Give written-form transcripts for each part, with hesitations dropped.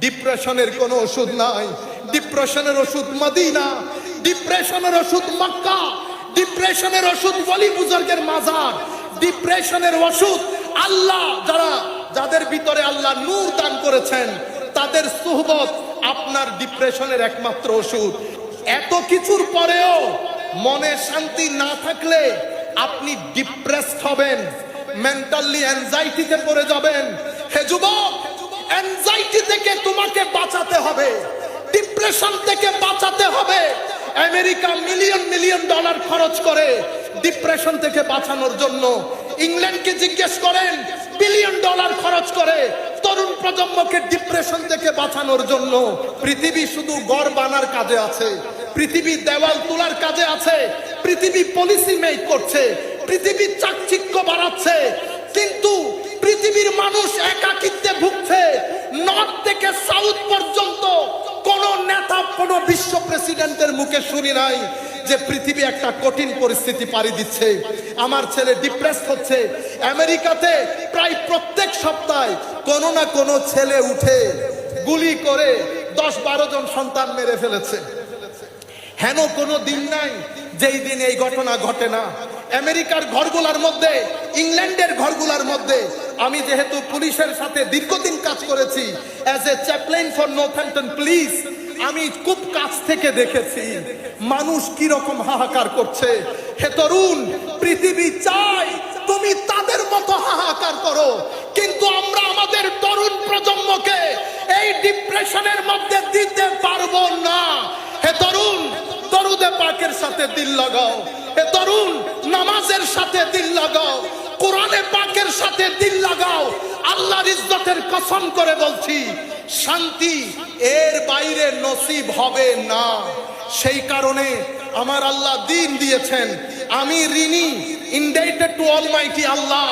ডিপ্রেশনের কোনো ওষুধ নাই। ডিপ্রেশনের ওষুধ মদিনা, ডিপ্রেশনের ওষুধ মক্কা, ডিপ্রেশনের ওষুধ ওলি বুজুর্গের মাজার, ডিপ্রেশনের ওষুধ আল্লাহ যাদের ভিতরে আল্লাহ নূর দান করেছেন তাদের সুহবত আপনার ডিপ্রেশনের একমাত্র ওষুধ। এত কিছুর পরেও মনে শান্তি না থাকলে আপনি ডিপ্রেসড হবেন, মেন্টালি অ্যাংজাইটিতে পড়ে যাবেন। হে যুবক, অ্যাংজাইটি থেকে তোমাকে বাঁচাতে হবে, ডিপ্রেশন থেকে বাঁচাতে হবে। আমেরিকা মিলিয়ন মিলিয়ন ডলার খরচ করে ডিপ্রেশন থেকে বাঁচানোর জন্য। ইংল্যান্ডকে জিজ্ঞেস করেন, বিলিয়ন ডলার খরচ করে তরুণ প্রজন্মকে ডিপ্রেশন থেকে বাঁচানোর জন্য। পৃথিবী শুধু ঘর বানার কাজে আছে, পৃথিবী দেওয়াল তোলার কাজে আছে, পৃথিবী পলিসি মেক করছে, পৃথিবী চাকচিক্য বাড়াচ্ছে, কিন্তু পৃথিবীর মানুষ একাকিত্বে ভুগছে। নর্থ থেকে সাউথ পর্যন্ত কোন নেতা, কোন বিশ্ব প্রেসিডেন্টের মুখে শুনি নাই যে পৃথিবী একটা কঠিন পরিস্থিতি পাড়ি দিচ্ছে, আমার ছেলে ডিপ্রেসড হচ্ছে। আমেরিকাতে প্রায় প্রত্যেক সপ্তাহে কোন না কোন ছেলে উঠে গুলি করে 10-12 জন সন্তান মেরে ফেলেছে। হেন কোনো দিন নাই যেই দিন এই ঘটনা ঘটে না। আমেরিকার ঘরগুলার মধ্যে, ইংল্যান্ডের ঘরগুলার মধ্যে, আমি যেহেতু পুলিশের সাথে দীর্ঘদিন কাজ করেছি as a chaplain for Northampton police, আমি খুব কাছ থেকে দেখেছি মানুষ কি রকম হাহাকার করছে। হে তরুণ, পৃথিবী চায় তুমি তাদের মতো হাহাকার করো, কিন্তু আমরা আমাদের তরুণ প্রজন্মকে এই ডিপ্রেশনের মধ্যে দিতে পারবো না। হে তরুণ, দরুদে পাকের সাথে দিল লাগাও। হে তরুণ, নামাজের সাথে দিল লাগাও, কোরআনে পাকের সাথে দিল লাগাও। আল্লাহর ইজ্জতের কসম করে বলছি, শান্তি এর বাইরে নসিব হবে না। সেই কারণে আমার আল্লাহ দিন দিয়েছেন, আমি ঋণী, ইনডেটেড টু অলমাইটি আল্লাহ।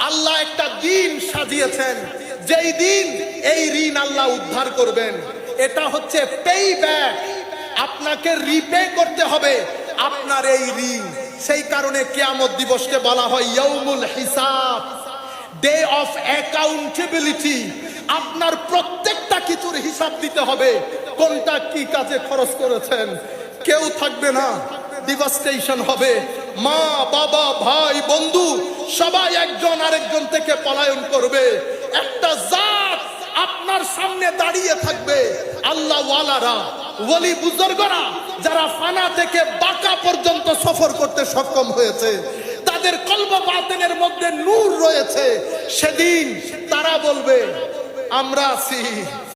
আল্লাহ একটা দিন সাজিয়েছেন, যেই দিন এই ঋণ আল্লাহ উদ্ধার করবেন। এটা হচ্ছে পে ব্যাক, আপনাকে রিপে করতে হবে আপনার এই ঋণ। সেই কারণে কিয়ামত দিবসকে বলা হয় ইয়াউমুল হিসাব, ডে অফ অ্যাকাউন্টেবিলিটি। আপনার প্রত্যেকটা কিছুর হিসাব দিতে হবে, কোনটা কি কাজে খরচ করেছেন। কেউ থাকবে না, ডিভাস্টেশন হবে। মা, বাবা, ভাই, বন্ধু সবাই একজন আরেকজন থেকে পলায়ন করবে। একটা জাত আপনার সামনে দাঁড়িয়ে থাকবে, আল্লাহ ওয়ালারা, ওলি বুজুর্গরা, যারা ফানা থেকে বাঁকা পর্যন্ত সফর করতে সক্ষম হয়েছে, তাদের কলব বাতিনের মধ্যে নূর রয়েছে। সেদিন তারা বলবে আমরা আছি।